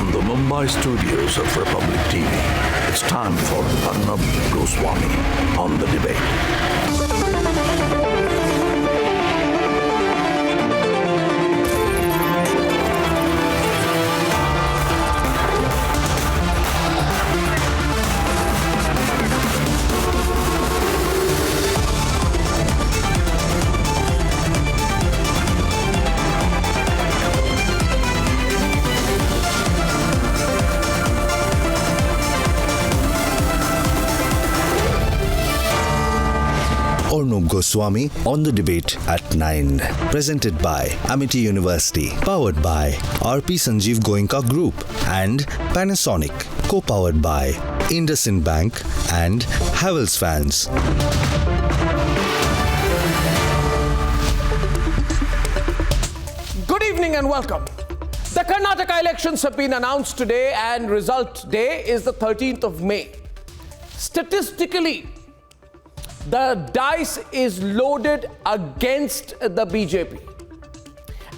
From the Mumbai studios of Republic TV, it's time for Arnab Goswami on the debate. Arnab Goswami on the debate at 9. Presented by Amity University. Powered by RP Sanjeev Goenka Group and Panasonic. Co-powered by IndusInd Bank and Havells Fans. Good evening and welcome. The Karnataka elections have been announced today and result day is the 13th of May. Statistically, the dice is loaded against the BJP.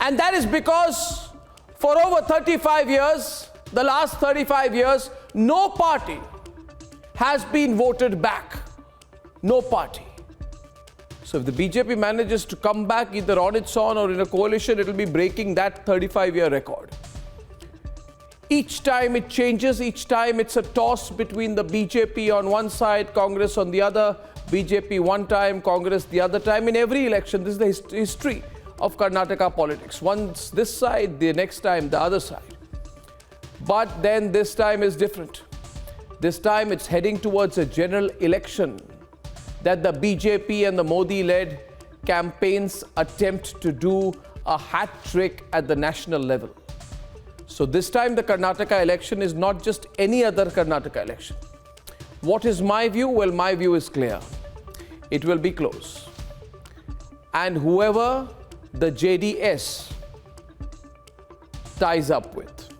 And that is because for over 35 years, the last 35 years, no party has been voted back. No party. So if the BJP manages to come back either on its own or in a coalition, it will be breaking that 35-year record. Each time it changes, each time it's a toss between the BJP on one side, Congress on the other, BJP one time, Congress the other time. In every election, this is the history of Karnataka politics. Once this side, the next time the other side. But then this time is different. This time it's heading towards a general election that the BJP and the Modi-led campaigns attempt to do a hat trick at the national level. So this time the Karnataka election is not just any other Karnataka election. What is my view? Well, my view is clear. It will be close. And whoever the JDS ties up with,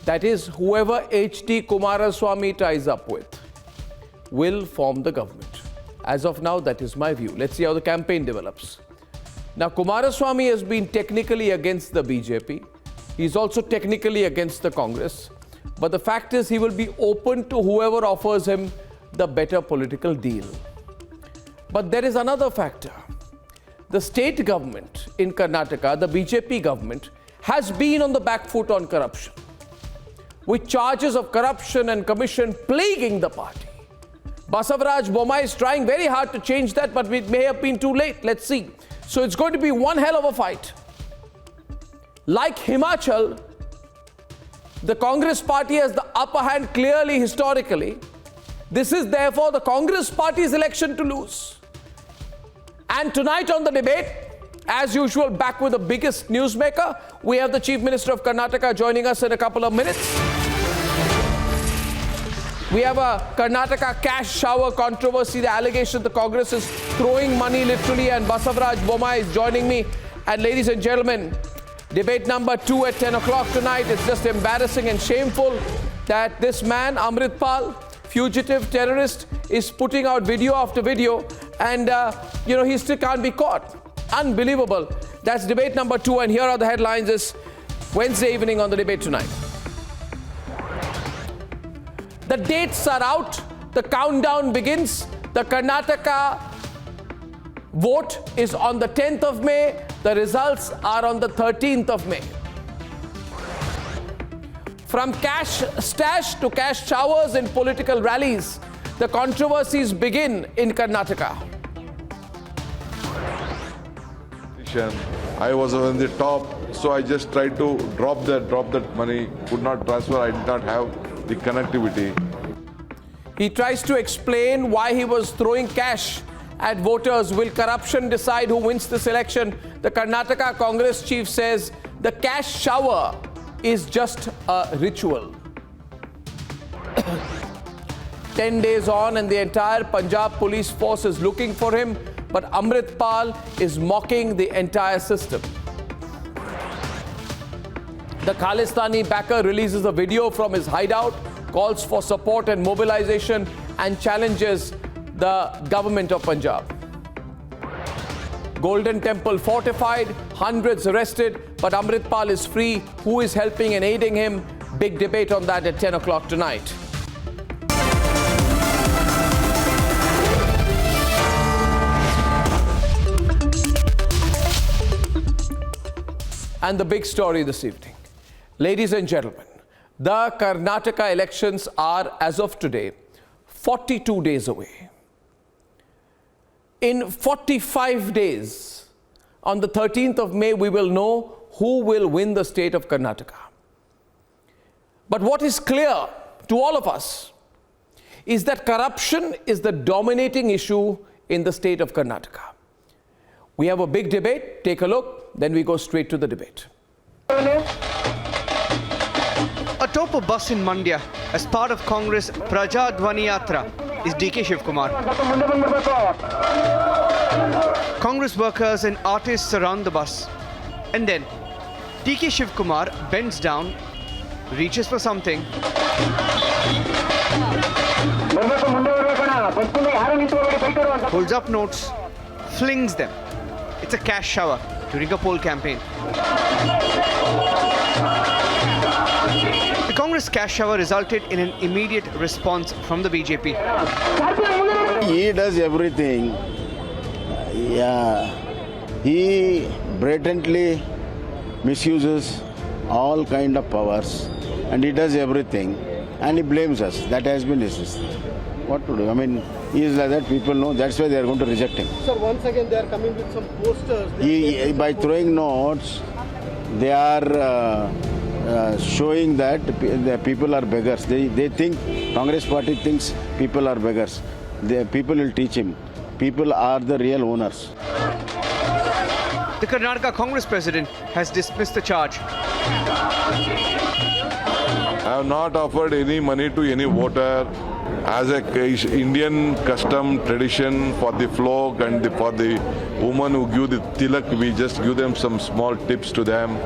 that is, whoever H.D. Kumaraswamy ties up with, will form the government. As of now, that is my view. Let's see how the campaign develops. Now, Kumaraswamy has been technically against the BJP. He's also technically against the Congress. But the fact is, he will be open to whoever offers him the better political deal. But there is another factor. The state government in Karnataka, the BJP government, has been on the back foot on corruption, with charges of corruption and commission plaguing the party. Basavaraj Bommai is trying very hard to change that, but it may have been too late. Let's see. So it's going to be one hell of a fight. Like Himachal, the Congress party has the upper hand clearly historically. This is therefore the Congress party's election to lose. And tonight on the debate, as usual, back with the biggest newsmaker, we have the Chief Minister of Karnataka joining us in a couple of minutes. We have a Karnataka cash shower controversy, the allegation the Congress is throwing money literally, and Basavaraj Bommai is joining me. And ladies and gentlemen, debate number 2 at 10 o'clock tonight. It's just embarrassing and shameful that this man, Amritpal, fugitive terrorist, is putting out video after video and, he still can't be caught. Unbelievable. That's debate number 2, and here are the headlines this Wednesday evening on the debate tonight. The dates are out. The countdown begins. The Karnataka vote is on the 10th of May. The results are on the 13th of May. From cash stash to cash showers in political rallies, the controversies begin in Karnataka. I was on the top, so I just tried to drop that money, could not transfer, I did not have the connectivity. He tries to explain why he was throwing cash at voters. Will corruption decide who wins this election? The Karnataka Congress chief says the cash shower is just a ritual. 10 days on and the entire Punjab police force is looking for him, but Amritpal is mocking the entire system. The Khalistani backer releases a video from his hideout, calls for support and mobilization, and challenges the government of Punjab. Golden Temple fortified, hundreds arrested, but Amritpal is free. Who is helping and aiding him? Big debate on that at 10 o'clock tonight. And the big story this evening. Ladies and gentlemen, the Karnataka elections are, as of today, 42 days away. In 45 days, on the 13th of May, we will know who will win the state of Karnataka. But what is clear to all of us is that corruption is the dominating issue in the state of Karnataka. We have a big debate. Take a look, then we go straight to the debate. Atop a bus in Mandya as part of Congress Praja Dwani Yatra is DK Shivakumar. Congress workers and artists surround the bus. And then DK Shivakumar bends down, reaches for something, pulls up notes, flings them. It's a cash shower during a poll campaign. The Congress cash shower resulted in an immediate response from the BJP. He does everything. He blatantly misuses all kind of powers, and he does everything, and he blames us. That has been his system. What to do? I mean, he is like that. People know. That's why they are going to reject him. Sir, once again they are coming with some posters. By throwing notes, they are showing that the people are beggars. They think, Congress party thinks people are beggars. People will teach him. People are the real owners. The Karnataka Congress president has dismissed the charge. I have not offered any money to any voter. As a Indian custom tradition for the flock and for the woman who give the tilak, we just give them some small tips to them.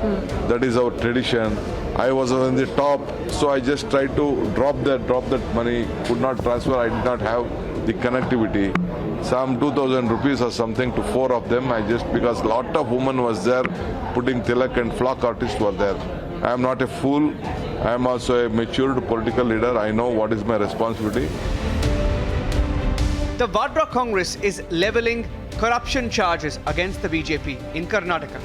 That is our tradition. I was on the top, so I just tried to drop that money. Could not transfer. I did not have the connectivity. Some 2,000 rupees or something to 4 of them. Because a lot of women was there putting tilak and flock artists were there. I am not a fool. I am also a matured political leader. I know what is my responsibility. The Vadra Congress is levelling corruption charges against the BJP in Karnataka.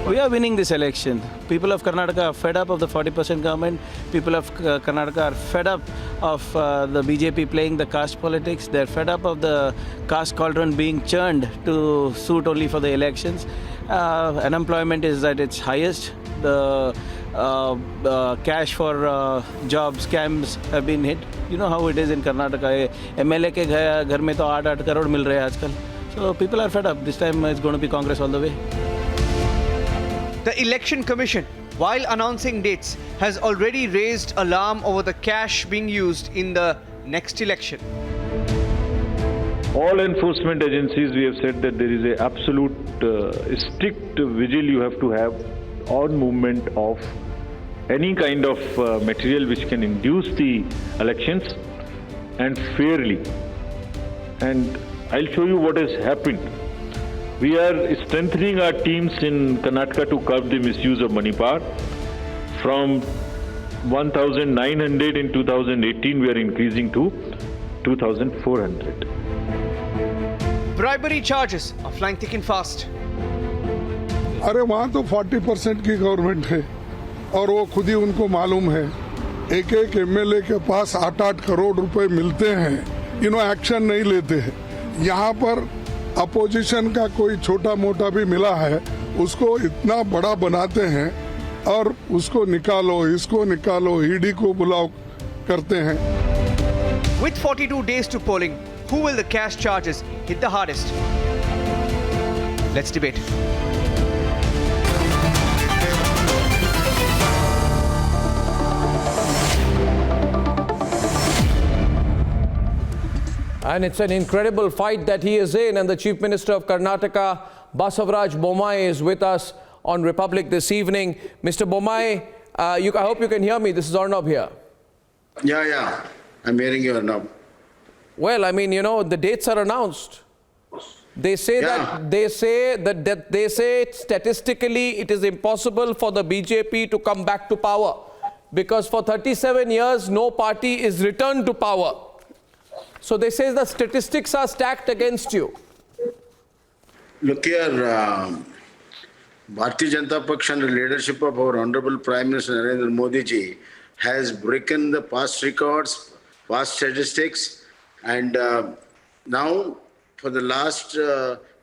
We are winning this election. People of Karnataka are fed up of the 40% government. People of Karnataka are fed up of the BJP playing the caste politics. They're fed up of the caste cauldron being churned to suit only for the elections. Unemployment is at its highest. The cash for job scams have been hit. You know how it is in Karnataka. MLA के घर में तो 8 crore मिल रहे हैं आजकल. So people are fed up. This time it's going to be Congress all the way. The Election Commission, while announcing dates, has already raised alarm over the cash being used in the next election. All enforcement agencies, we have said that there is a absolute strict vigil you have to have on movement of any kind of material which can induce the elections and fairly. And I'll show you what has happened. We are strengthening our teams in Karnataka to curb the misuse of money power. From 1,900 in 2018, we are increasing to 2,400. Bribery charges are flying thick and fast. अरे वहाँ तो 40% की government है और वो खुद ही उनको मालूम है एक एमएलए के पास 8-8 करोड़ रुपए मिलते हैं एक्शन नहीं लेते हैं यहाँ पर अपोजिशन का कोई छोटा मोटा भी मिला है उसको इतना बड़ा बनाते हैं और उसको निकालो इसको निकालो ईडी को बुलाओ करते हैं. With 42 days to polling, who will the cash charges hit the hardest? Let's debate. And it's an incredible fight that he is in. And the Chief Minister of Karnataka, Basavaraj Bommai, is with us on Republic this evening. Mr. Bommai, I hope you can hear me. This is Arnab here. Yeah. I'm hearing you now. Well, I mean, the dates are announced. They say that statistically it is impossible for the BJP to come back to power because for 37 years no party is returned to power. So they say the statistics are stacked against you. Look here, Bharatiya Janata Paksha under the leadership of our Honorable Prime Minister Narendra Modi ji has broken the past records, past statistics, and now for the last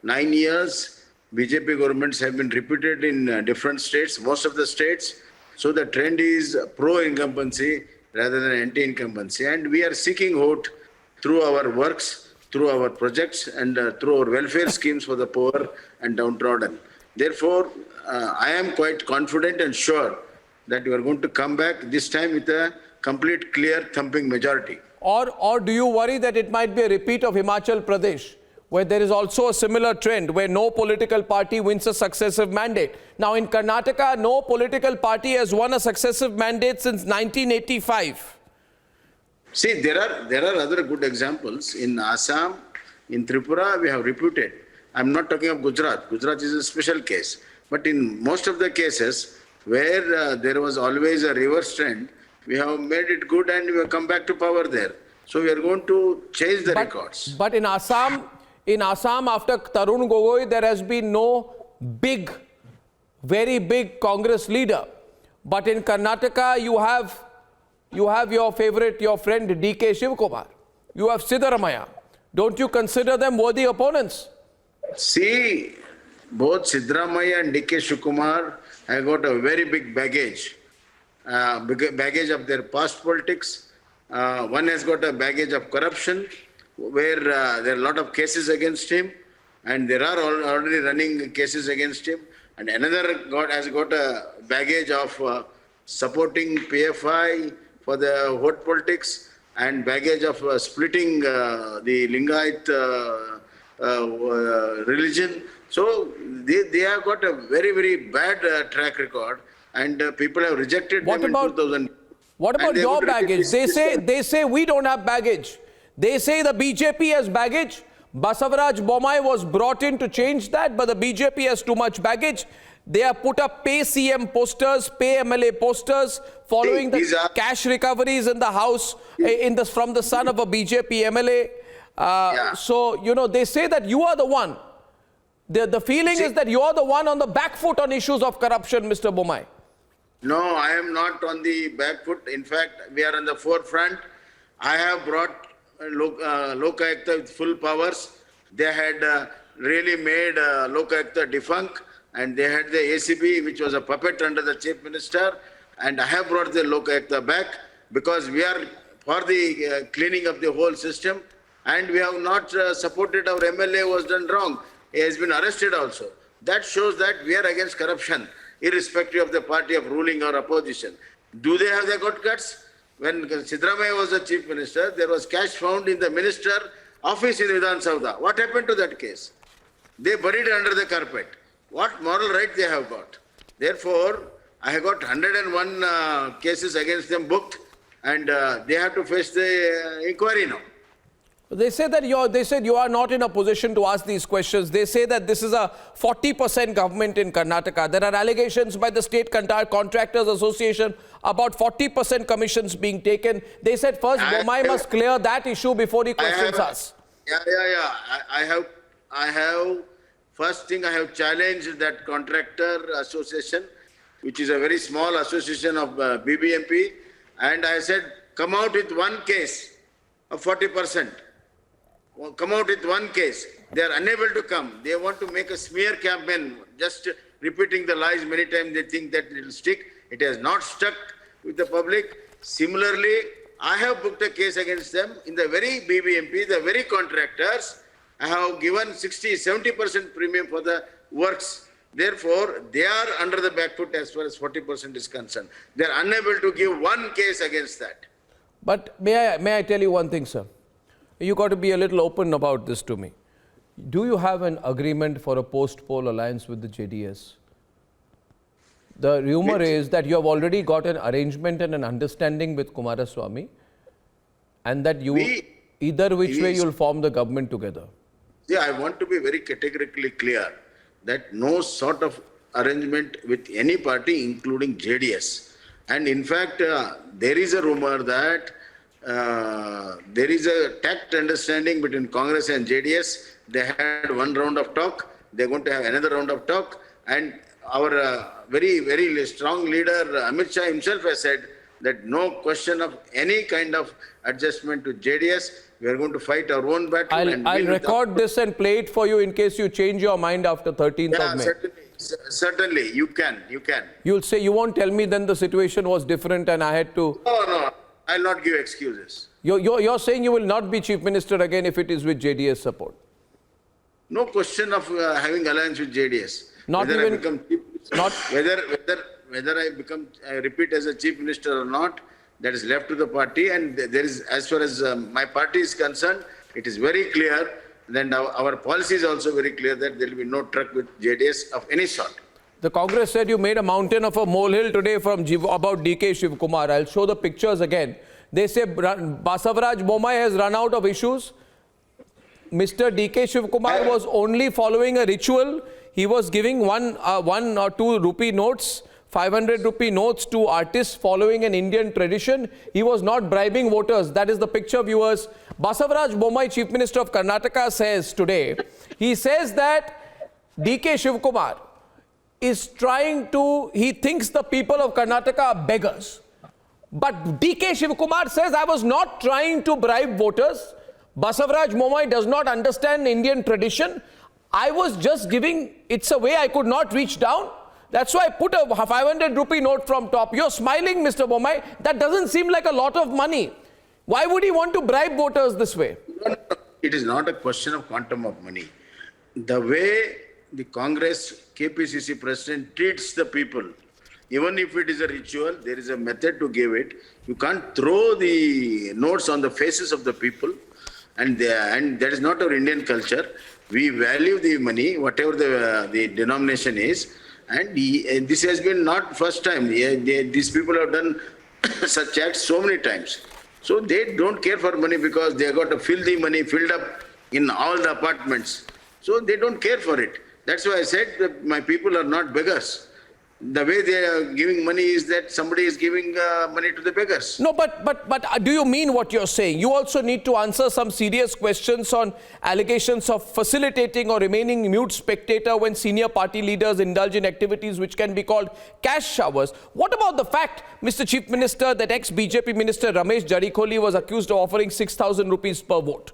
9 years, BJP governments have been repeated in different states, most of the states. So the trend is pro-incumbency rather than anti-incumbency. And we are seeking vote through our works, through our projects, and through our welfare schemes for the poor and downtrodden. Therefore, I am quite confident and sure that we are going to come back this time with a complete, clear, thumping majority. Or do you worry that it might be a repeat of Himachal Pradesh, where there is also a similar trend, where no political party wins a successive mandate? Now, in Karnataka, no political party has won a successive mandate since 1985. See, there are other good examples. In Assam, in Tripura, we have repeated. I'm not talking of Gujarat. Gujarat is a special case. But in most of the cases where there was always a reverse trend, we have made it good and we have come back to power there. So we are going to change the records. But in Assam after Tarun Gogoi, there has been no very big Congress leader. But in Karnataka, you have your friend DK Shivakumar. You have Siddaramaiah. Don't you consider them worthy opponents? See, both Siddaramaiah and DK Shivakumar have got a very big baggage of their past politics. One has got a baggage of corruption, where there are a lot of cases against him, and there are already running cases against him. And another has got a baggage of supporting PFI for the vote politics, and baggage of splitting the Lingayat religion. So they have got a very, very bad track record, and people have rejected them in 2000. What about your baggage? They say we don't have baggage. They say the BJP has baggage. Basavaraj Bommai was brought in to change that, but the BJP has too much baggage. They have put up pay CM posters, pay MLA posters, following the cash recoveries in the house from the son of a BJP MLA. So, they say that you are the one. The feeling is that you are the one on the back foot on issues of corruption, Mr. Bommai. No, I am not on the back foot. In fact, we are on the forefront. I have brought Lokayukta with full powers. They had really made Lokayukta defunct, and they had the ACB, which was a puppet under the Chief Minister. And I have brought the Lokayukta back because we are for the cleaning of the whole system, and we have not supported our MLA was done wrong. He has been arrested also. That shows that we are against corruption, irrespective of the party of ruling or opposition. Do they have the good guts? When Siddaramaiah was the Chief Minister, there was cash found in the Minister office in Vidhan Sauda. What happened to that case? They buried it under the carpet. What moral right they have got? Therefore, I have got 101 cases against them booked, and they have to face the inquiry now. They say that you are not in a position to ask these questions. They say that this is a 40% government in Karnataka. There are allegations by the State Contractors Association about 40% commissions being taken. They said first Bommai must clear that issue before he questions us. I have first thing I have challenged that contractor association, which is a very small association of BBMP, and I said come out with one case of 40%. Come out with one case. They are unable to come. They want to make a smear campaign, just repeating the lies many times. They think that it will stick. It has not stuck with the public. Similarly, I have booked a case against them in the very BBMP, the very contractors. I have given 60-70% premium for the works. Therefore, they are under the back foot as far as 40% is concerned. They are unable to give one case against that. But may I tell you one thing, sir? You got to be a little open about this to me. Do you have an agreement for a post-poll alliance with the JDS? The rumor is that you have already got an arrangement and an understanding with Kumaraswamy, and that either which way you'll form the government together. See, I want to be very categorically clear that no sort of arrangement with any party, including JDS. And in fact, there is a rumor that there is a tact understanding between Congress and JDS. They had one round of talk. They're going to have another round of talk. And our very, very strong leader, Amit Shah himself has said that no question of any kind of adjustment to JDS. We are going to fight our own battle. I'll record this and play it for you in case you change your mind after 13th of May. Certainly, you can. You'll say, you won't tell me then the situation was different and I had to... No, I'll not give excuses. You're saying you will not be Chief Minister again if it is with JDS support? No question of having alliance with JDS. Not whether even... I become chief, not, whether I repeat as a Chief Minister or not, that is left to the party. And there is, as far as my party is concerned, it is very clear. Then our policy is also very clear that there will be no truck with JDS of any sort. The Congress said you made a mountain of a molehill today about DK Shivakumar. I'll show the pictures again. They say Basavaraj Bommai has run out of issues. Mr. DK Shivakumar was only following a ritual. He was giving one or two rupee notes, 500 rupee notes to artists following an Indian tradition. He was not bribing voters. That is the picture, viewers. Basavaraj Bommai, Chief Minister of Karnataka, says today, he says that DK Shivakumar is trying to, he thinks the people of Karnataka are beggars. But DK Shivakumar says, I was not trying to bribe voters. Basavaraj Bommai does not understand Indian tradition. I was just giving, it's a way I could not reach down. That's why I put a 500 rupee note from top. You're smiling, Mr. Bommai. That doesn't seem like a lot of money. Why would he want to bribe voters this way? No, it is not a question of quantum of money. The way the Congress KPCC president treats the people, even if it is a ritual, there is a method to give it. You can't throw the notes on the faces of the people. And that is not our Indian culture. We value the money, whatever the denomination is. And this has been not first time. These people have done such acts so many times. So they don't care for money because they got to fill the money filled up in all the apartments. So they don't care for it. That's why I said that my people are not beggars. The way they are giving money is that somebody is giving money to the beggars. No, but do you mean what you're saying? You also need to answer some serious questions on allegations of facilitating or remaining mute spectator when senior party leaders indulge in activities which can be called cash showers. What about the fact, Mr. Chief Minister, that ex-BJP Minister Ramesh Jarikoli was accused of offering 6,000 rupees per vote?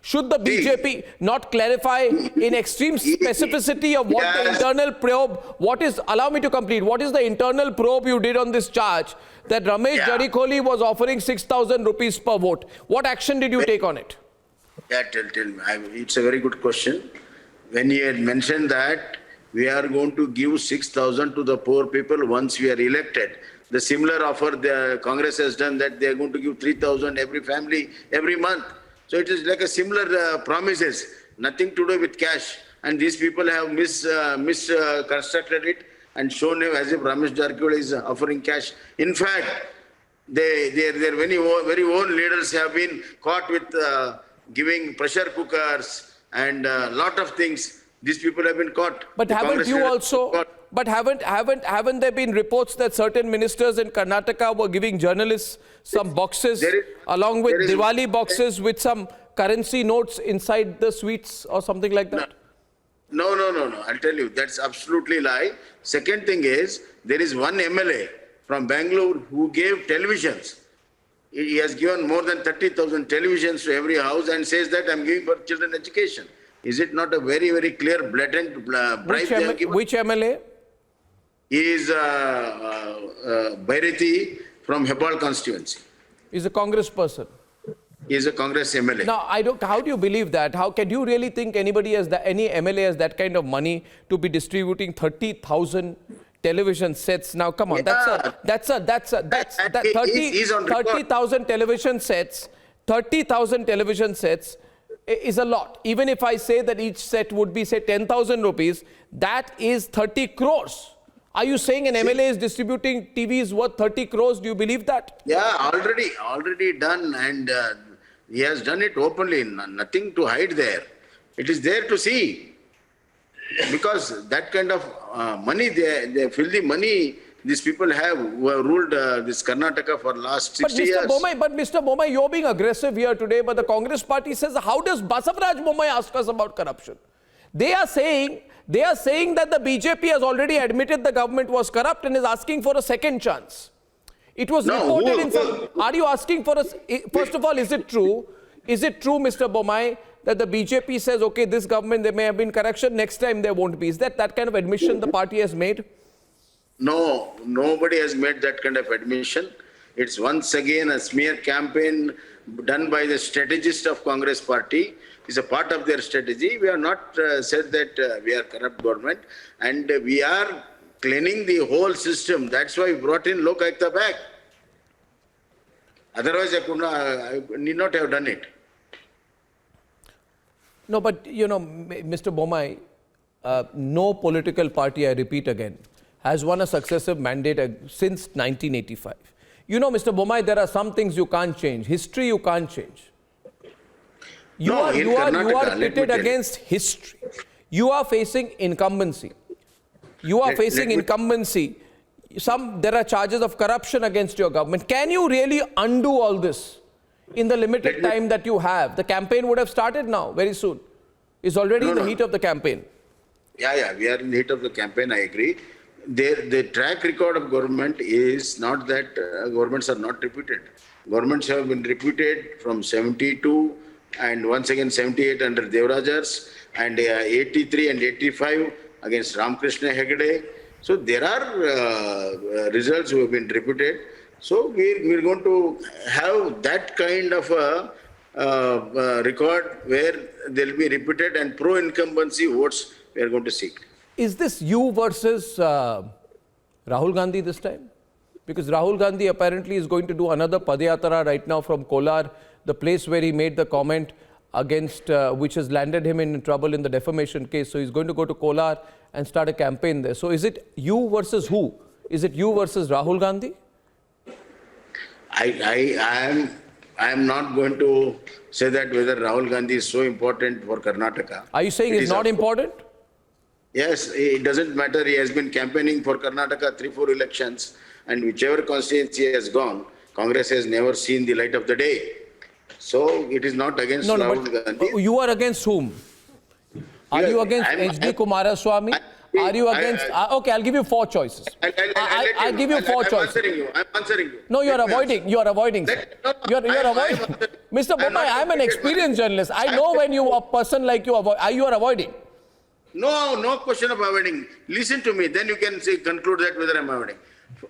Should the BJP not clarify in extreme specificity of what the internal probe, allow me to complete, what is the internal probe you did on this charge that Ramesh Jarikoli was offering 6,000 rupees per vote? What action did you take on it? Yeah, tell me. It's a very good question. When you had mentioned that we are going to give 6,000 to the poor people once we are elected, the similar offer the Congress has done that they are going to give 3,000 every family every month. So it is like a similar promises, nothing to do with cash. And these people have misconstructed it and shown it as if Ramesh Jarikoli is offering cash. In fact, their very own leaders have been caught with giving pressure cookers and a lot of things. These people have been caught. But haven't you also... But haven't there been reports that certain ministers in Karnataka were giving journalists some boxes along with Diwali boxes with some currency notes inside the sweets or something like that? No. I'll tell you, that's absolutely lie. Second thing is, there is one MLA from Bangalore who gave televisions. He has given more than 30,000 televisions to every house and says that I'm giving for children education. Is it not a very, very clear, blatant bribe? Which MLA? He is Bhairati from Hebal constituency. He's a Congress person. He is a Congress MLA. Now, how do you believe that? How can you really think any MLA has that kind of money to be distributing 30,000 television sets? Now, come on, that's 30,000 television sets. 30,000 television sets is a lot. Even if I say that each set would be, say, 10,000 rupees, that is 30 crores. Are you saying an MLA is distributing TVs worth 30 crores? Do you believe that? Yeah, already done, and he has done it openly. Nothing to hide there. It is there to see. Because that kind of money, they filthy money these people have who have ruled this Karnataka for last 60 years. But Mr. Bommai, you're being aggressive here today, but the Congress party says, how does Basavaraj Bommai ask us about corruption? They are saying that the BJP has already admitted the government was corrupt and is asking for a second chance. It was reported in some... Are you asking for a... First of all, is it true? Is it true, Mr. Bommai, that the BJP says, okay, this government, there may have been corruption, next time there won't be? Is that kind of admission the party has made? No, nobody has made that kind of admission. It's once again a smear campaign done by the strategist of Congress party. It's a part of their strategy. We have not said that we are corrupt government, and we are cleaning the whole system. That's why we brought in Lok Ayuktha back. Otherwise, I need not have done it. No, but you know, Mr. Bommai, no political party, I repeat again, has won a successive mandate since 1985. You know, Mr. Bommai, there are some things you can't change. History you can't change. You are pitted against history. You are facing incumbency. You are facing incumbency. There are charges of corruption against your government. Can you really undo all this in the limited time that you have? The campaign would have started now, very soon. It's already in the heat of the campaign. Yeah, we are in the heat of the campaign, I agree. The track record of government is not that governments are not repeated. Governments have been repeated from 72 and once again 78 under Devarajas and 83 and 85 against Ramakrishna Hegde. So there are results who have been repeated. So we're going to have that kind of a record where they'll be repeated and pro-incumbency votes we are going to seek. Is this you versus Rahul Gandhi this time? Because Rahul Gandhi apparently is going to do another Padayatra right now from Kolar, the place where he made the comment against, which has landed him in trouble in the defamation case. So he's going to go to Kolar and start a campaign there. So is it you versus who? Is it you versus Rahul Gandhi? I am not going to say that whether Rahul Gandhi is so important for Karnataka. Are you saying it's not important? Yes, it doesn't matter. He has been campaigning for Karnataka 3-4 elections, and whichever constituency has gone, Congress has never seen the light of the day. So it is not against Rahul Gandhi. You are against whom? Are you against H.D. Kumaraswamy? Are you against... okay, I'll give you 4 choices. I'll give you 4 choices. I'm answering you. No, you're avoiding. You're avoiding. You're avoiding. Mr. Bommai, I'm an experienced journalist. I know when you, a person like you, you are avoiding. No question of avoiding. Listen to me, then you can conclude that whether I'm avoiding.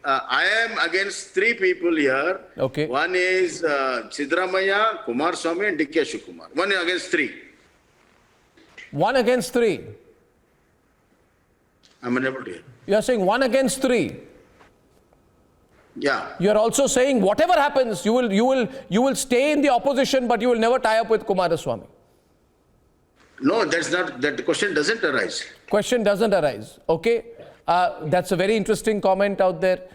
I am against 3 people here. Okay. One is Siddaramaiah, Kumaraswamy and D.K. Shivakumar. 1 against 3. 1 against 3. I'm unable to hear. You are saying 1 against 3. Yeah. You are also saying whatever happens, you will stay in the opposition, but you will never tie up with Kumaraswamy. No, that's not, that question doesn't arise. Question doesn't arise. Okay. That's a very interesting comment out there.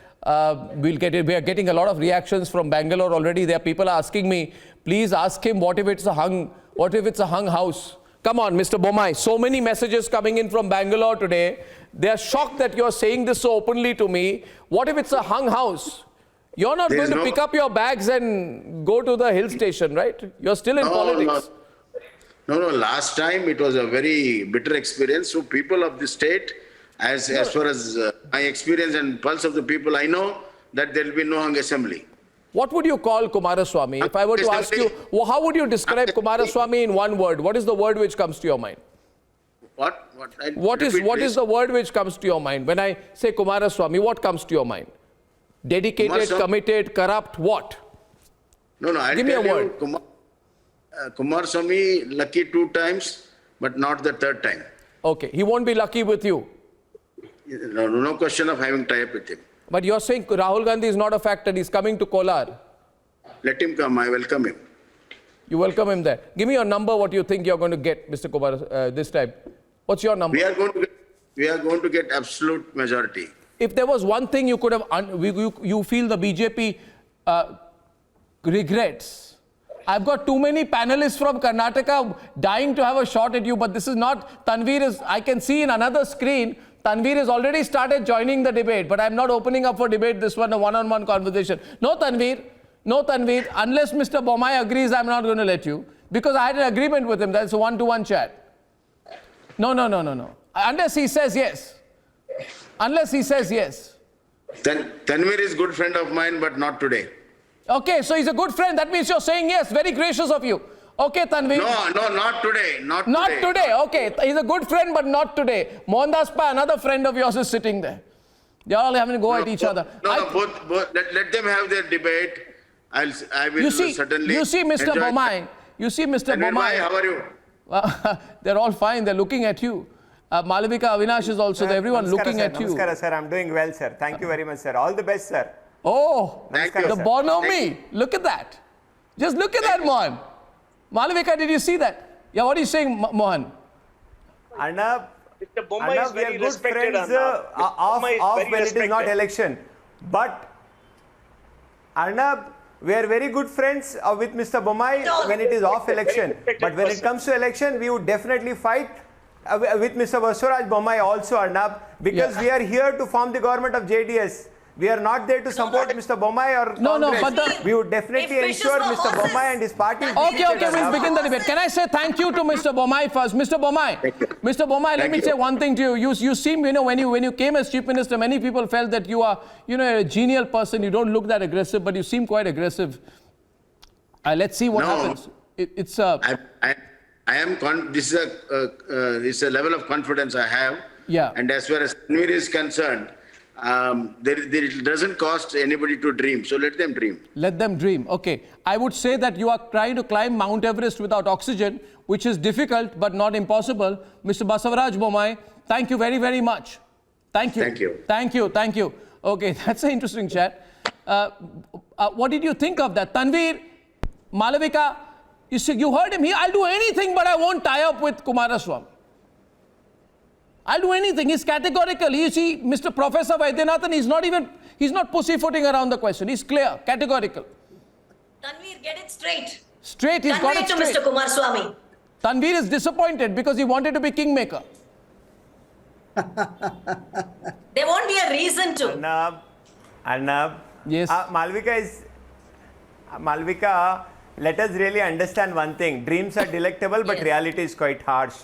We are getting a lot of reactions from Bangalore already. There are people asking me, please ask him what if it's a hung house. Come on, Mr. Bommai. So many messages coming in from Bangalore today. They are shocked that you're saying this so openly to me. What if it's a hung house? You're not going to pick up your bags and go to the hill station, right? You're still in politics. No, last time it was a very bitter experience. So people of the state, as far as my experience and pulse of the people, I know that there will be no hung assembly. What would you call Kumaraswamy? If I were to ask you, how would you describe Kumaraswamy in one word? What is the word which comes to your mind? What is the word which comes to your mind? When I say Kumaraswamy, what comes to your mind? Dedicated, committed, corrupt, what? No, give me a word. Kumaraswamy lucky 2 times, but not the 3rd time. Okay, he won't be lucky with you. No question of having tie-up with him. But you're saying Rahul Gandhi is not a factor. He's coming to Kolar. Let him come. I welcome him. You welcome him there. Give me your number. What you think you're going to get, Mr. Kumar, this time? What's your number? We are going to get absolute majority. If there was one thing you could have, you feel the BJP regrets I've got too many panelists from Karnataka dying to have a shot at you, but this is not, Tanveer is, I can see in another screen, Tanveer has already started joining the debate, but I'm not opening up for debate this one, a one-on-one conversation. No, Tanveer, unless Mr. Bommai agrees, I'm not going to let you, because I had an agreement with him, that's a one-to-one chat. No. Unless he says yes. Tanveer is good friend of mine, but not today. Okay, so he's a good friend. That means you're saying yes. Very gracious of you. Okay, Tanveer. No, not today. Not today. Okay, he's a good friend, but not today. Mohandas Pa, another friend of yours, is sitting there. They're all having to go at each other. Both. Let them have their debate. I will certainly. You see, Mr. Bommai. How are you? They're all fine. They're looking at you. Malavika Avinash is also there. Everyone looking at you. Namaskara, sir. I'm doing well, sir. Thank you very much, sir. All the best, sir. Oh, Thank you, the bonomi. Look at that. Just look at that, Mohan. Malavika, did you see that? Yeah, what are you saying, Mohan? Arnab, Mr. Bommai is we are very good respected, friends Arnab. when it is not election. But, Arnab, we are very good friends with Mr. Bommai when it is off election. But when it comes to election, we would definitely fight with Mr. Basuraj Bommai also, Arnab, because we are here to form the government of JDS. We are not there to support Mr. Bommai or Congress. We would definitely ensure Mr. Bommai and his party. Okay, we'll begin the debate. Can I say thank you to Mr. Bommai first? Mr. Bommai, let me say one thing to you. You seem, when you came as Chief Minister, many people felt that you are, a genial person. You don't look that aggressive, but you seem quite aggressive. Let's see what happens. It's I am. This is a level of confidence I have. Yeah. And as far as Tanveer is concerned, it doesn't cost anybody to dream. So let them dream. Let them dream. Okay. I would say that you are trying to climb Mount Everest without oxygen, which is difficult but not impossible. Mr. Basavaraj Bommai, thank you very, very much. Thank you. Thank you. Okay, that's an interesting chat. What did you think of that? Tanveer, Malavika, you heard him. I'll do anything, but I won't tie up with Kumaraswamy. I'll do anything. He's categorical. You see, Mr. Professor Vaidyanathan, he's not pussyfooting around the question. He's clear, categorical. Tanveer, get it straight. Straight, he's got it straight. To Mr. Kumaraswamy. Tanveer is disappointed because he wanted to be kingmaker. There won't be a reason to. Arnab. Yes. Malvika, let us really understand one thing. Dreams are delectable, but reality is quite harsh.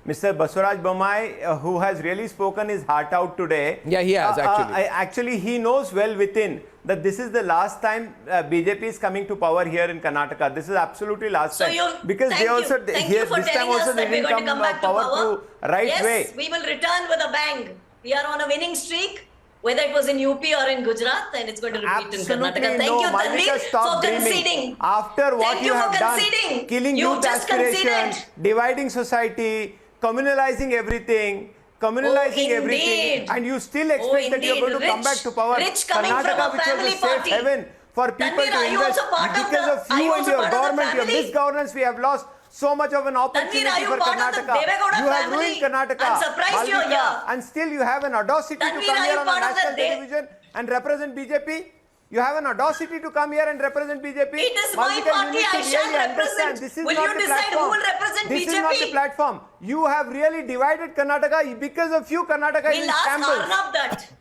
Mr. Basuraj Bommai, who has really spoken his heart out today. Yeah, he has actually. Actually, he knows well within that this is the last time BJP is coming to power here in Karnataka. This is absolutely last time. Because this time also they didn't come power through right way. Yes, we will return with a bang. We are on a winning streak, whether it was in UP or in Gujarat, and it's going to repeat in Karnataka. Thank you, Tanveer, for conceding. After what you have done, killing youth aspirations, dividing society, communalizing everything, and you still expect that you're going to come back to power. Karnataka, which was a safe haven for people to invest, because of you and your government, your misgovernance, we have lost so much of an opportunity for Karnataka. You have ruined Karnataka. And still you have an audacity to come here on a national television and represent BJP. You have an audacity to come here and represent BJP. It is my party, I shall represent. This is will not you the decide platform. who will represent this BJP? This is not the platform. You have really divided Karnataka. Because of you, Karnataka is in shambles. We'll ask Arnab that.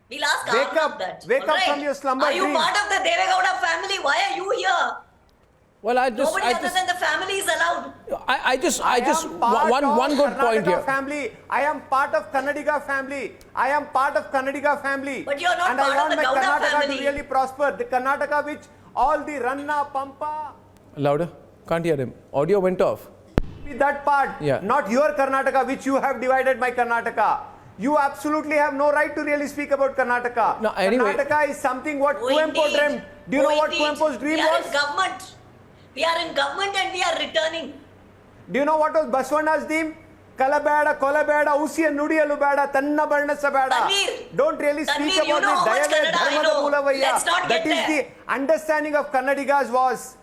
We'll ask Arnab that. Wake up from your slumber dreams. Are you part of the Devegowda family? Why are you here? Well, Nobody other than the family is allowed. One good point here. Family. I am part of Kannadiga family. But you're not and part I want of the my Gowda Karnataka family. to really prosper. The Karnataka which all the Ranna, Pampa. Louder. Can't hear him. Audio went off. That part. Yeah. Not your Karnataka, which you have divided my Karnataka. You absolutely have no right to really speak about Karnataka. No, anyway. Karnataka is something what Kuempo dreamed. Do you know what Kuempo's dream was? We are in government and we are returning. Do you know what was Baswana's dream? Kalabeda, Kolabeda, Usiya Nudiyalu Beda, Tanna Barnasa Beda. Don't really speak about the Dayave Dharmada Moolavaya. That is the understanding of Kannadigas was.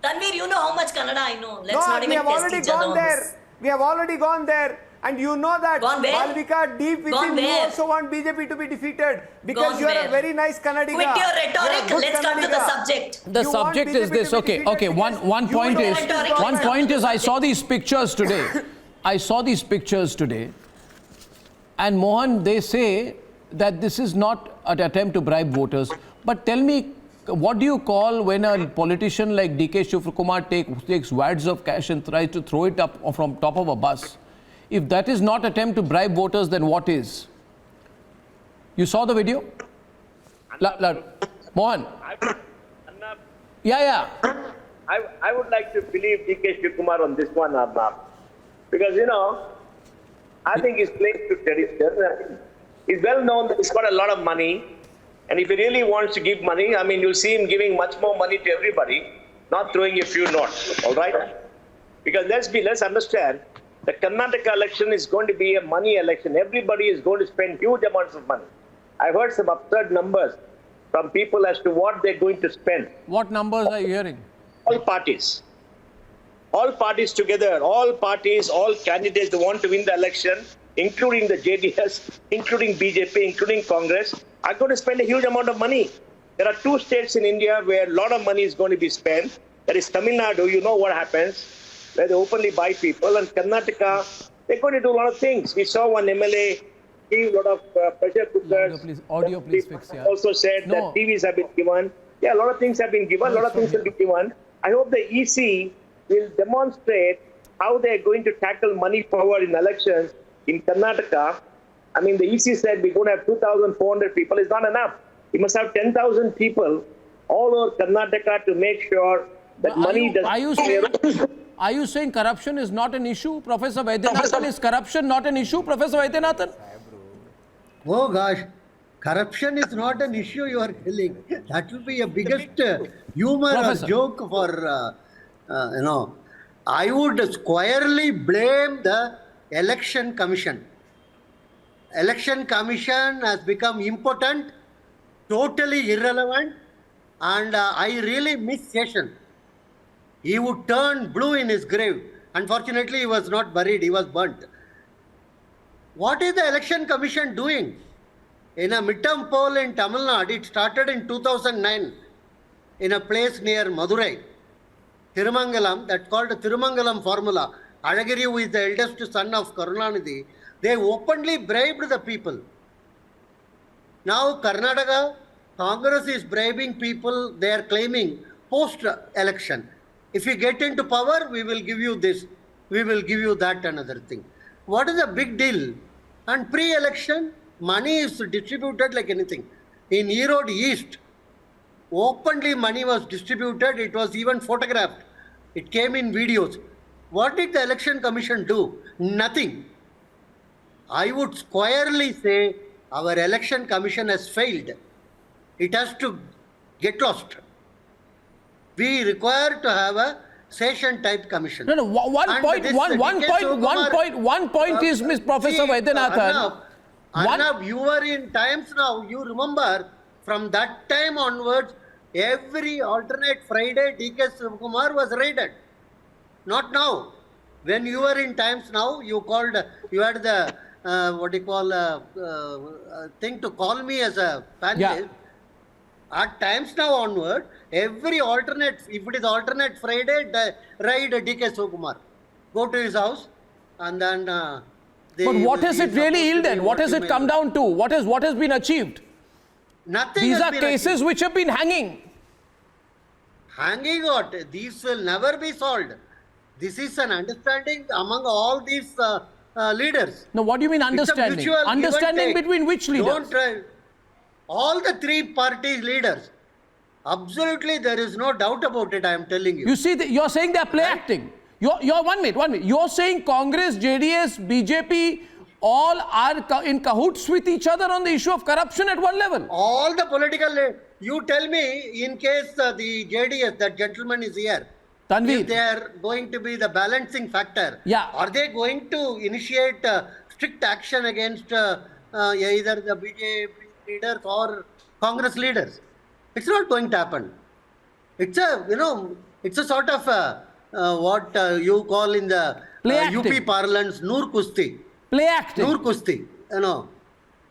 Tanveer, you know how much Kannada I know. Let's not even test each other on this. We have already gone there. And you know that, Gone where? Malvika, deep Gone within you where? also want BJP to be defeated because Gone you are where? a very nice Kannadiga. Quit your You are a rhetoric. good Let's come to the Kannadiga. subject. The You want subject is BJP this. to be Okay, defeated okay. because One you point don't is, want to rhetoric. one Let's point come is, to I the saw these pictures today. I saw these pictures today, and Mohan, they say that this is not an attempt to bribe voters. But tell me, what do you call when a politician like DK Shivakumar takes wads of cash and tries to throw it up from top of a bus? If that is not attempt to bribe voters, then what is? You saw the video? Mohan. Arnab, Yeah. I would like to believe DK Shivakumar on this one, Arnab. Because, I think he's playing to tradition. He's well known that he's got a lot of money. And if he really wants to give money, you'll see him giving much more money to everybody, not throwing a few notes, all right? Because let's understand, the Karnataka election is going to be a money election. Everybody is going to spend huge amounts of money. I've heard some absurd numbers from people as to what they're going to spend. What numbers are you hearing? All parties together, all parties, all candidates that want to win the election, including the JDS, including BJP, including Congress, are going to spend a huge amount of money. There are two states in India where a lot of money is going to be spent. That is Tamil Nadu, you know what happens, where they openly buy people, and Karnataka, they're going to do a lot of things. We saw one MLA give a lot of pressure cookers. Audio, please fix, yeah. Also said that TVs have been given. Yeah, a lot of things have been given, a lot of things will be given. I hope the EC will demonstrate how they're going to tackle money power in elections in Karnataka. The EC said we're going to have 2,400 people. It's not enough. We must have 10,000 people all over Karnataka to make sure that money does. Are you saying corruption is not an issue, Professor Vaidyanathan? Is corruption not an issue, Professor Vaidyanathan? Oh gosh, corruption is not an issue you are telling. That will be a biggest humor Professor. or joke for, I would squarely blame the Election Commission. Election Commission has become impotent, totally irrelevant, and I really miss Session. He would turn blue in his grave. Unfortunately, he was not buried, he was burnt. What is the Election Commission doing? In a midterm poll in Tamil Nadu, it started in 2009 in a place near Madurai, Thirumangalam, that's called the Thirumangalam formula. Alagiri, who is the eldest son of Karunanidhi, they openly bribed the people. Now Karnataka, Congress is bribing people, they are claiming post-election. If we get into power, we will give you this, we will give you that, another thing. What is the big deal? And pre-election, money is distributed like anything. In Erode East, openly money was distributed, it was even photographed. It came in videos. What did the Election Commission do? Nothing. I would squarely say our Election Commission has failed. It has to get lost. We require to have a session type commission. No, one point is, Miss Professor Vaidyanathan. Arnab, you were in Times Now, you remember from that time onwards, every alternate Friday, DK Shivakumar was raided. Not now. When you were in Times Now, you had the, thing to call me as a panelist. Yeah. At Times Now onward, every alternate, if it is alternate Friday, raid DK Shivakumar. Go to his house and then... but what has it really yielded? What has it come down to? What has been achieved? Nothing. These are cases which have been hanging. Hanging what? These will never be solved. This is an understanding among all these leaders. No, what do you mean understanding? Understanding between which leaders? Don't try. All the three parties leaders. Absolutely, there is no doubt about it, I am telling you. You see, you're saying they're play acting. You're 1 minute. You're saying Congress, JDS, BJP, all are in cahoots with each other on the issue of corruption at one level. All the political... You tell me, in case the JDS, that gentleman is here, Tanveer, if they are going to be the balancing factor, are they going to initiate strict action against either the BJP leaders or Congress leaders? It's not going to happen. It's a, it's a sort of what you call in the UP parlance, Noor Kusti. Play acting. Noor Kusti,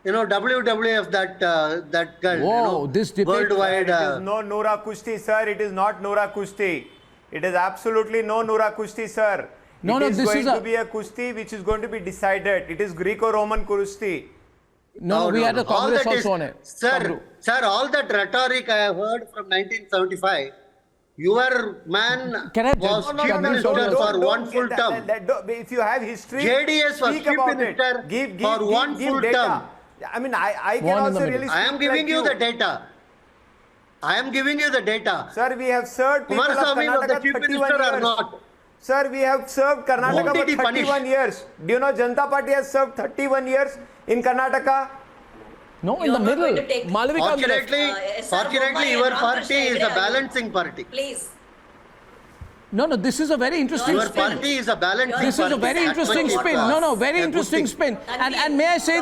WWF, that girl. Whoa, this debate. Worldwide. It is no Noora Kushti, sir. It is not Noora Kushti. It is absolutely no Noora Kushti, sir. It is going to be a Kushti which is going to be decided. It is Greco-Roman Kushti. No, we had a Congress also on it. Sir, all that rhetoric I have heard from 1975, your man was chief minister for one full term. If you have history, JDS was speak chief about minister it. for one full term. I mean, I can also really speak I am giving like you the data. I am giving you the data. Sir, we have served people of Kumaraswamy was the Karnataka chief 31 minister or years. not? Sir, we have served Karnataka Whom did he for 31 punish? years. Do you know Janata Party has served 31 years in Karnataka? No, in the middle. Malavika on the left. Fortunately, your party is a balancing party. Please. No, this is a very interesting Your spin. party is a balancing party. This is a very interesting spin. No, very interesting spin. And may I say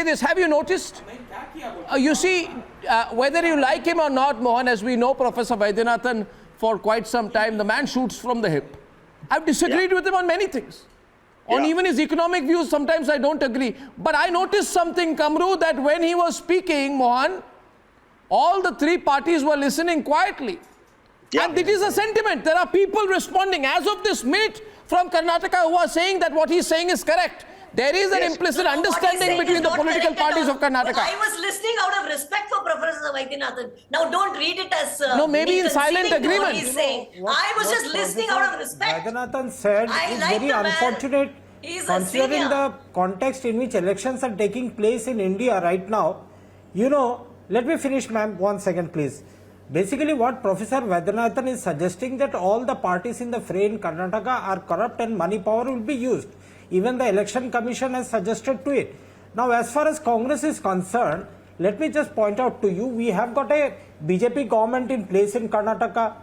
this? Have you noticed? You see, whether you like him or not, Mohan, as we know Professor Vaidyanathan for quite some time, the man shoots from the hip. I've disagreed with him on many things. On even his economic views, sometimes I don't agree. But I noticed something, Kamru, that when he was speaking, Mohan, all the three parties were listening quietly. And it is a sentiment. There are people responding as of this minute from Karnataka who are saying that what he's saying is correct. There is an implicit understanding between the political parties of Karnataka. I was listening out of respect for Professor Vaidyanathan. Now don't read it as no, maybe in silent agreement. He's saying. I was just listening out of respect. Vaidyanathan said is like very unfortunate considering the context in which elections are taking place in India right now. Let me finish, ma'am. 1 second, please. Basically, what Professor Vaidyanathan is suggesting that all the parties in the fray in Karnataka are corrupt and money power will be used. Even the election commission has suggested to it. Now, as far as Congress is concerned, let me just point out to you, we have got a BJP government in place in Karnataka.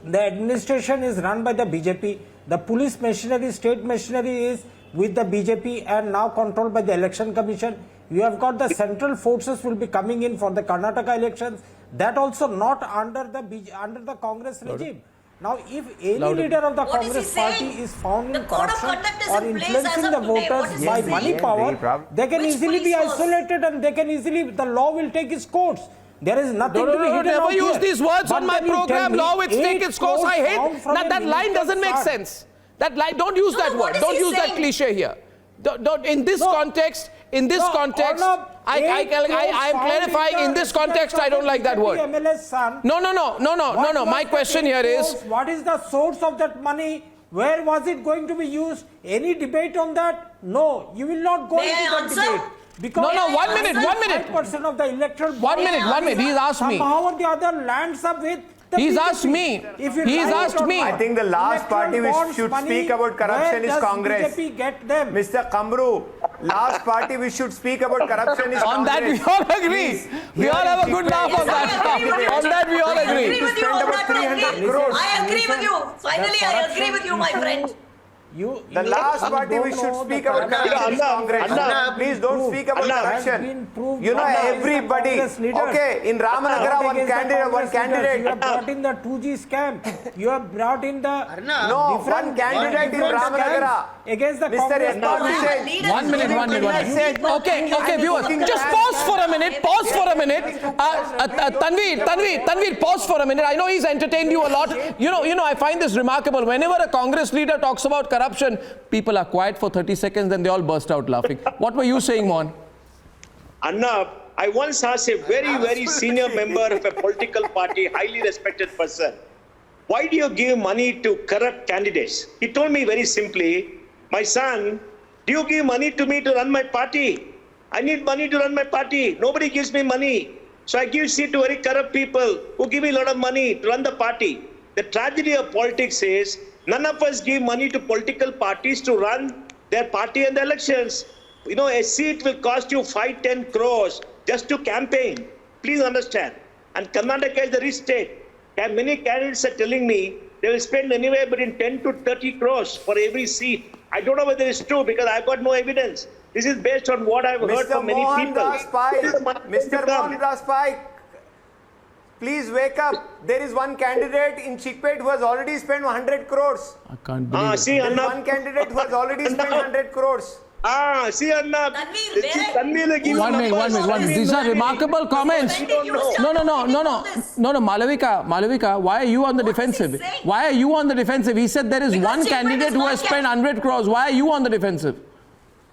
The administration is run by the BJP. The police machinery, state machinery is with the BJP and now controlled by the election commission. You have got the central forces will be coming in for the Karnataka elections. That also not under the Congress regime. Now, if any leader of the Congress party is found in corruption or influencing the voters by money power, they can easily be isolated and the law will take its course. There is nothing to be hidden never out use here. these words But on my can you tell program. me Law will take its course. I hate that line doesn't make sense. That line, don't use that word. Don't use that cliche here. In this context, I am clarifying. In this context, I don't like that word. No. My question here is, what is the source of that money? Where was it going to be used? Any debate on that? No, you will not go into that debate. Because 1 minute. 5% of the electoral 1 minute. He's asked me. Somehow or the other lands up with the He's BJP. asked me. He's asked me. I think the last party which should speak about corruption is Congress. BJP get them? Mr. Kamru, last party we should speak about corruption is On that we Congress. all agree. We all have a good laugh on that. On that we all I agree. agree with you on that. I agree with you. Finally, I agree with you, my friend. The last party we should speak about corruption is Congress. Please don't speak about corruption. Everybody. Okay, in Ramanagara, one candidate. You have brought in the 2G scam. You have brought in the one candidate in Ramanagara against the Mr. Congress. 1 minute. Okay, viewers, just pause for a minute. Tanveer, pause for a minute. I know he's entertained you a lot. I find this remarkable. Whenever a Congress leader talks about corruption, people are quiet for 30 seconds, then they all burst out laughing. What were you saying, Mohan? Arnab, I once asked a very senior member of a political party, highly respected person, why do you give money to corrupt candidates? He told me very simply, my son, do you give money to me to run my party? I need money to run my party. Nobody gives me money. So I give seat to very corrupt people who give me a lot of money to run the party. The tragedy of politics is none of us give money to political parties to run their party in the elections. A seat will cost you 5-10 crores just to campaign. Please understand. And Karnataka is the rich state. And many candidates are telling me they will spend anywhere between 10 to 30 crores for every seat. I don't know whether it's true because I've got no evidence. This is based on what I've heard from many people. Mr. Mohan Das Pai, Please wake up. There is one candidate in Chikpet who has already spent 100 crores. I can't believe it. There is one candidate who has already spent 100 crores. See, Arnab. One minute. These are remarkable comments. No, Malavika, why are you on the defensive? Why are you on the defensive? He said there is one candidate who has spent 100 crores. Why are you on the defensive?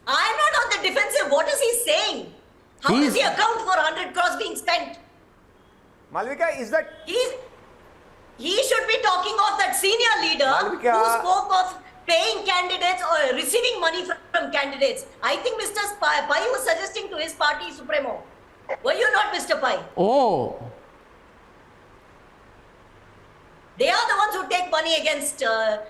I'm not on the defensive. What is he saying? How does he account for 100 crores being spent? Malavika, is that... He should be talking of that senior leader who spoke of paying candidates or receiving money from candidates. I think Mr. Pai was suggesting to his party Supremo. Were you not, Mr. Pai? Oh. They are the ones who take money against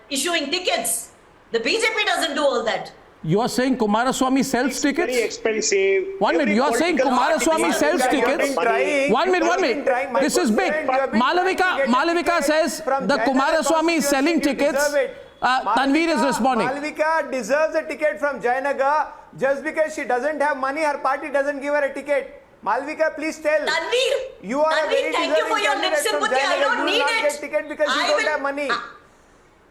issuing tickets. The BJP doesn't do all that. You are saying Kumaraswamy sells tickets? Very expensive. 1 minute. You are saying Kumaraswamy sells tickets? 1 minute. This is big. Malavika says the Kumaraswamy is selling tickets. Tanveer is responding. Malavika deserves a ticket from Jayanagar. Just because she doesn't have money, her party doesn't give her a ticket. Malavika, please tell. Tanveer, you are a very thank you for your lip sympathy. I don't need it. Get ticket because you don't have money.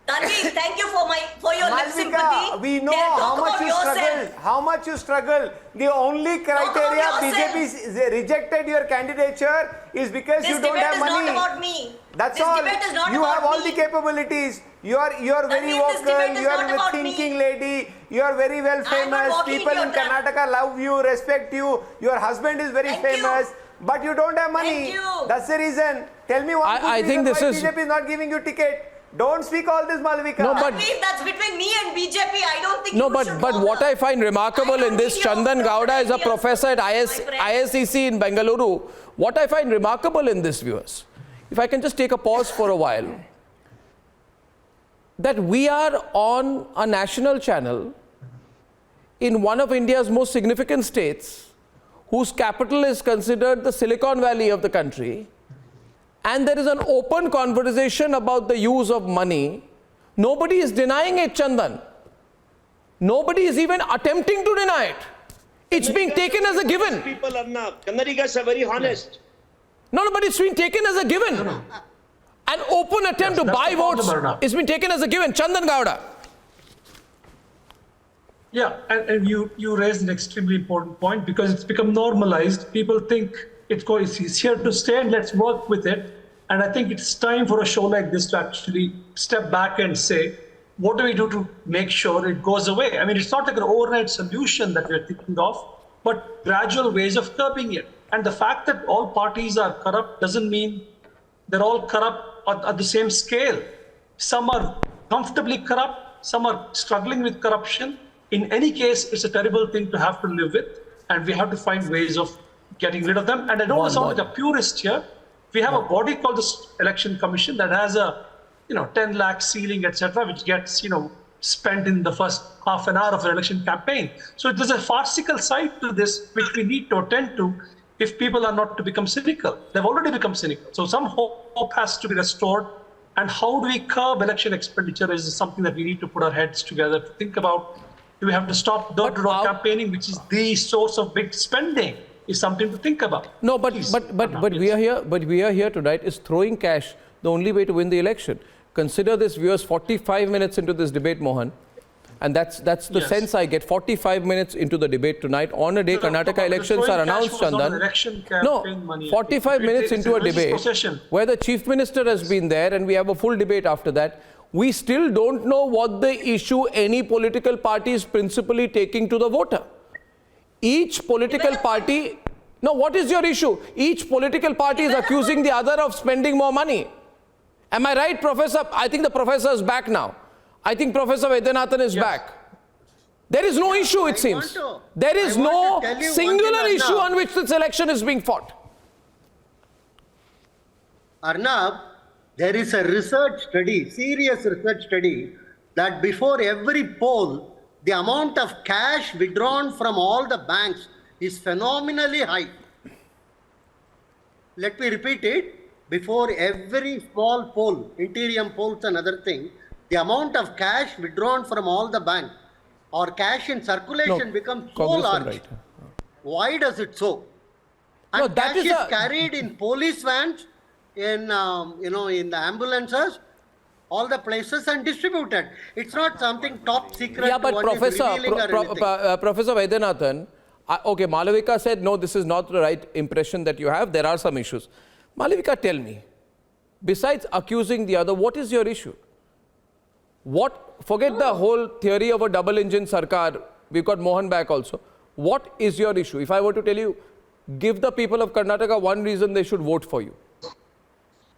Tanveer, thank you for your lip sympathy. We know how much you struggle. How much you struggle. The only criteria BJP rejected your candidature is because you don't have money. This debate is not about me. That's all. You have all the capabilities. You are very vocal. You are a thinking lady. You are very well famous. People in Karnataka love you, respect you. Your husband is very famous. But you don't have money. That's the reason. Tell me one good reason why BJP is not giving you ticket. Don't speak all this, Malavika. No, but that's between me and BJP. I don't think. No, but what I find remarkable in this, Chandan Gowda is a professor at ISCC in Bengaluru. What I find remarkable in this, viewers, if I can just take a pause for a while, that we are on a national channel in one of India's most significant states, whose capital is considered the Silicon Valley of the country. And there is an open conversation about the use of money. Nobody is denying it, Chandan. Nobody is even attempting to deny it. It's being taken as a given. People, Arnab. Kannadigas are very honest. No, but it's been taken as a given. An open attempt to buy votes has been taken as a given. Chandan Gowda. Yeah, and you raised an extremely important point because it's become normalized. People think it's here to stay and let's work with it. And I think it's time for a show like this to actually step back and say, what do we do to make sure it goes away? I mean, it's not like an overnight solution that we're thinking of, but gradual ways of curbing it. And the fact that all parties are corrupt doesn't mean they're all corrupt at the same scale. Some are comfortably corrupt, some are struggling with corruption. In any case, it's a terrible thing to have to live with, and we have to find ways of getting rid of them. And I don't want to sound like a purist here. We have a body called the Election Commission that has a 10 lakh ceiling, etc., which gets spent in the first half an hour of an election campaign. So there's a farcical side to this which we need to attend to if people are not to become cynical. They've already become cynical. So some hope has to be restored. And how do we curb election expenditure is something that we need to put our heads together to think about. Do we have to stop door-to-door campaigning, which is the source of big spending? Is something to think about. No, but we are here. But we are here tonight. Is throwing cash the only way to win the election? Consider this, viewers. 45 minutes into this debate, Mohan, and that's the sense I get. 45 minutes into the debate tonight, on a day Karnataka elections are announced, Chandan. No, 45 minutes into a debate where the Chief Minister has been there, and we have a full debate after that. We still don't know what the issue any political party is principally taking to the voter. Each political party, no, what is your issue? Each political party is accusing the other of spending more money. Am I right, Professor? I think the professor is back now. I think Professor Vaidyanathan is back. There is no issue, it seems. There is no singular issue on which this election is being fought. Arnab, there is a research study, serious research study, that before every poll, the amount of cash withdrawn from all the banks is phenomenally high. Let me repeat it. Before every small poll, Interium polls and other thing, the amount of cash withdrawn from all the banks or cash in circulation becomes so large. Right. Why does it so? And cash is carried in police vans in in the ambulances, all the places, and distributed. It's not something top secret. Yeah, but Professor Vaidyanathan, okay, Malavika said, no, this is not the right impression that you have. There are some issues. Malavika, tell me, besides accusing the other, what is your issue? Forget the whole theory of a double engine sarkar. We've got Mohan back also. What is your issue? If I were to tell you, give the people of Karnataka one reason they should vote for you.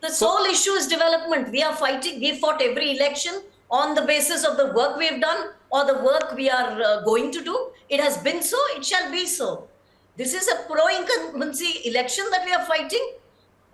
The sole issue is development. We are fighting. We fought every election on the basis of the work we have done or the work we are going to do. It has been so. It shall be so. This is a pro-incumbency election that we are fighting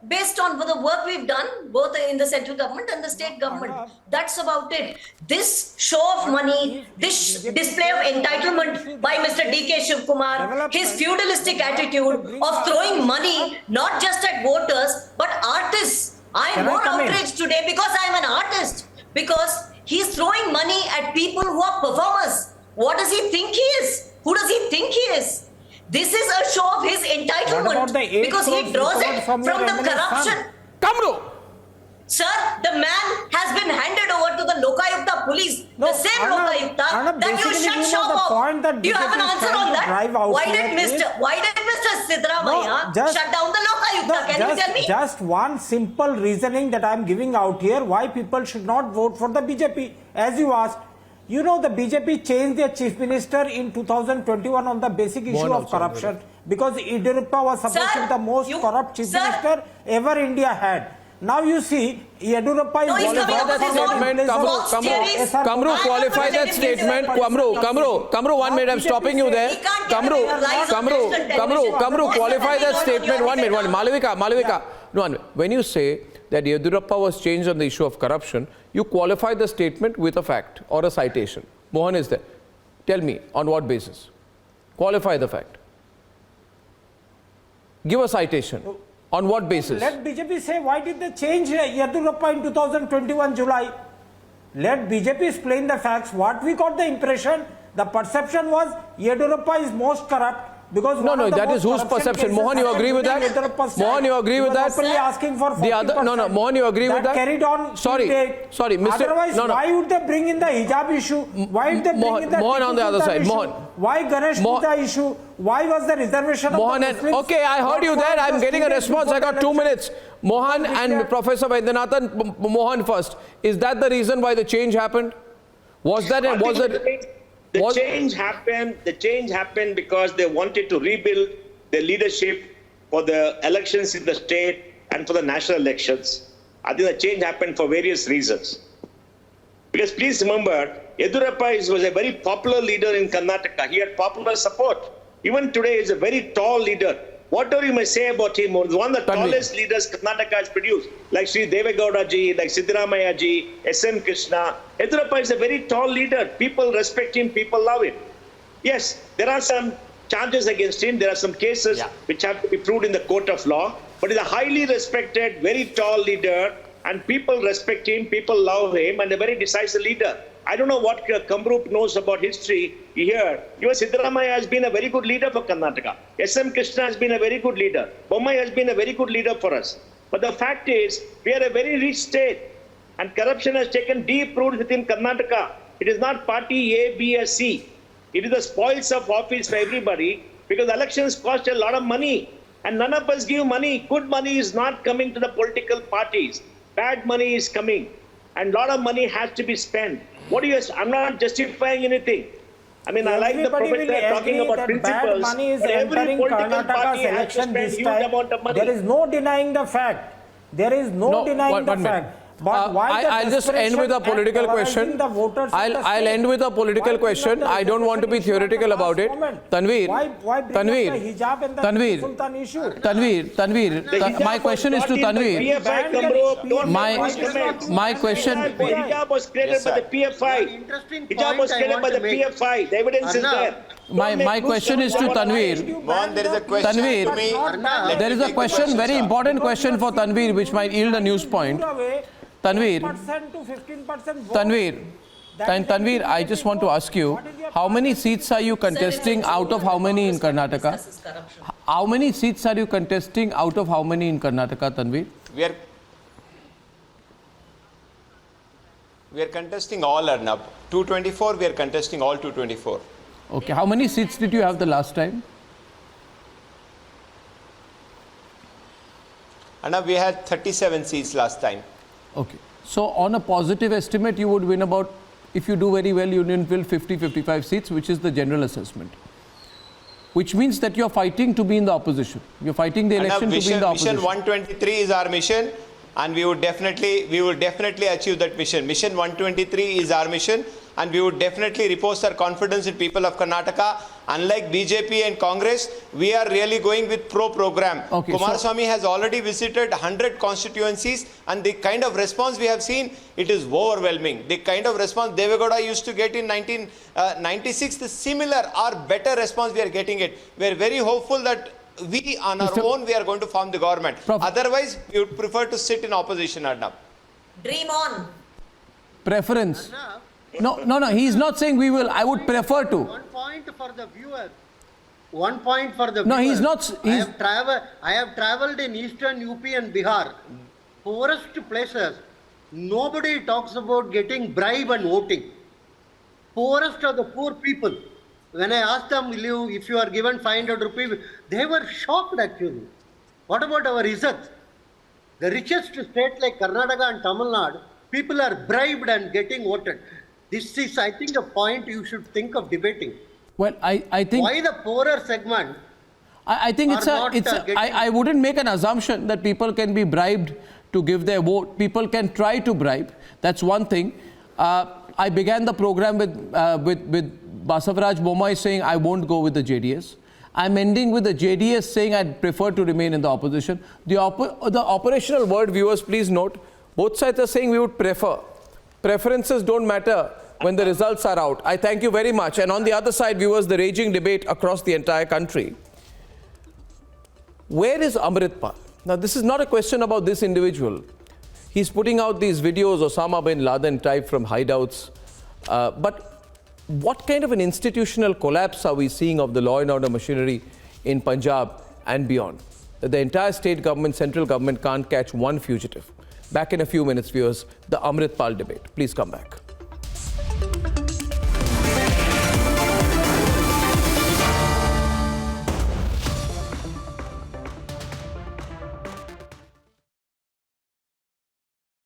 based on the work we've done, both in the central government and the state government. That's about it. This show of money, this display of entitlement by Mr. D.K. Shivakumar, his feudalistic attitude of throwing money not just at voters, but artists. I'm more outraged today because I'm an artist. Because he's throwing money at people who are performers. What does he think he is? Who does he think he is? This is a show of his entitlement because he draws it from the corruption. Kamru! Sir, the man has been handed over to the Lokayukta police, the same Lokayukta that you shut shop of. Do you have an answer on that? Why did Mr. Sidramaiah shut down the Lokayukta? Can you tell me? Just one simple reasoning that I am giving out here, why people should not vote for the BJP, as you asked. You know, the BJP changed their chief minister in 2021 on the basic issue of corruption because Yediyurappa was supposed to be the most corrupt chief minister ever India had. Now you see, Yediyurappa is qualify that statement. Kamru, qualify that statement. Kamru, 1 minute, I'm stopping you there. Kamru, qualify that statement. 1 minute. Malavika. No, when you say that Yediyurappa was changed on the issue of corruption, you qualify the statement with a fact or a citation. Mohan is there. Tell me, on what basis? Qualify the fact. Give a citation. On what basis? Let BJP say why did they change Yediyurappa in 2021 July. Let BJP explain the facts. What we got the impression, the perception was Yediyurappa is most corrupt. Because no, that is whose perception. Mohan, you agree with that? Mohan, you agree with that? Asking for 40%. Mohan, you agree with that? Carried on. Sorry, Mr. Otherwise, why would they bring in the hijab issue? Why would they bring in the Mohan on the other side. Issue? Mohan. Why Ganesh Puja issue? Why was the reservation Mohan of the Muslims? Okay, I heard you there. I'm getting a response. I got 2 minutes. Mohan and Professor Vaidyanathan. Mohan first. Is that the reason why the change happened? The change happened because they wanted to rebuild their leadership for the elections in the state and for the national elections. I think the change happened for various reasons. Because please remember, Yediyurappa was a very popular leader in Karnataka. He had popular support. Even today, he is a very tall leader. Whatever you may say about him, he is one of the tallest leaders Karnataka has produced, like Sri Devegowda ji, like Siddaramaiah ji, S.M. Krishna. Yediyurappa is a very tall leader. People respect him, people love him. Yes, there are some charges against him. There are some cases which have to be proved in the court of law. But he's a highly respected, very tall leader, and people respect him, people love him, and a very decisive leader. I don't know what Kamru knows about history here. Even Siddaramaiah has been a very good leader for Karnataka. S.M. Krishna has been a very good leader. Bommai has been a very good leader for us. But the fact is, we are a very rich state, and corruption has taken deep root within Karnataka. It is not party A, B, or C. It is the spoils of office for everybody because elections cost a lot of money. And none of us give money. Good money is not coming to the political parties. Bad money is coming. And a lot of money has to be spent. I'm not justifying anything. I mean, I like the professor talking about principles. Bad money is entering Karnataka's election this time. There is no denying the fact. There is no denying the fact. But why I'll just end with a political question. I'll end with a political question. I don't want to be theoretical about it. Tanveer, my question is to Tanveer. My question. Hijab was created by the PFI. Hijab was created by the PFI. The evidence is there. My question is to Tanveer. Tanveer, there is a question, very important question for Tanveer, which might yield a news point. Tanveer, I just want to ask you, how many seats are you contesting out of how many in Karnataka? How many seats are you contesting out of how many in Karnataka, Tanveer? We are We are contesting all, Arnab. 224, we are contesting all 224. Okay, how many seats did you have the last time? Arnab, we had 37 seats last time. Okay. So on a positive estimate, you would win about, if you do very well, you will win 50-55 seats, which is the general assessment. Which means that you're fighting to be in the opposition. You're fighting the election to be in the opposition. Mission 123 is our mission, and we would definitely achieve that mission. Mission 123 is our mission, and we would definitely repose our confidence in people of Karnataka. Unlike BJP and Congress, we are really going with pro-program. Okay, Kumaraswamy has already visited 100 constituencies, and the kind of response we have seen, it is overwhelming. The kind of response Devegowda used to get in 1996, the similar or better response we are getting it. We are very hopeful that we on our own, we are going to form the government. Otherwise, we would prefer to sit in opposition, Arnab. Dream on. Preference. No, he is not saying we will. I would prefer to. 1 point for the viewers. 1 point for the No, viewers. he's not. I have traveled in eastern UP and Bihar. Poorest places. Nobody talks about getting bribe and voting. Poorest are the poor people. When I asked them, if you are given 500 rupees, they were shocked actually. What about our Izzat? The richest state like Karnataka and Tamil Nadu, people are bribed and getting voted. This is, I think, a point you should think of debating. Well, I think... Why the poorer segment? I think I wouldn't make an assumption that people can be bribed to give their vote. People can try to bribe. That's one thing. I began the program with Basavaraj Bommai saying I won't go with the JDS. I'm ending with the JDS saying I'd prefer to remain in the opposition. The operational word, viewers, please note, both sides are saying we would prefer. Preferences don't matter when the results are out. I thank you very much. And on the other side, viewers, the raging debate across the entire country. Where is Amritpal? Now, this is not a question about this individual. He's putting out these videos, Osama bin Laden type from hideouts. But what kind of an institutional collapse are we seeing of the law and order machinery in Punjab and beyond? That the entire state government, central government can't catch one fugitive. Back in a few minutes, viewers, the Amritpal debate. Please come back.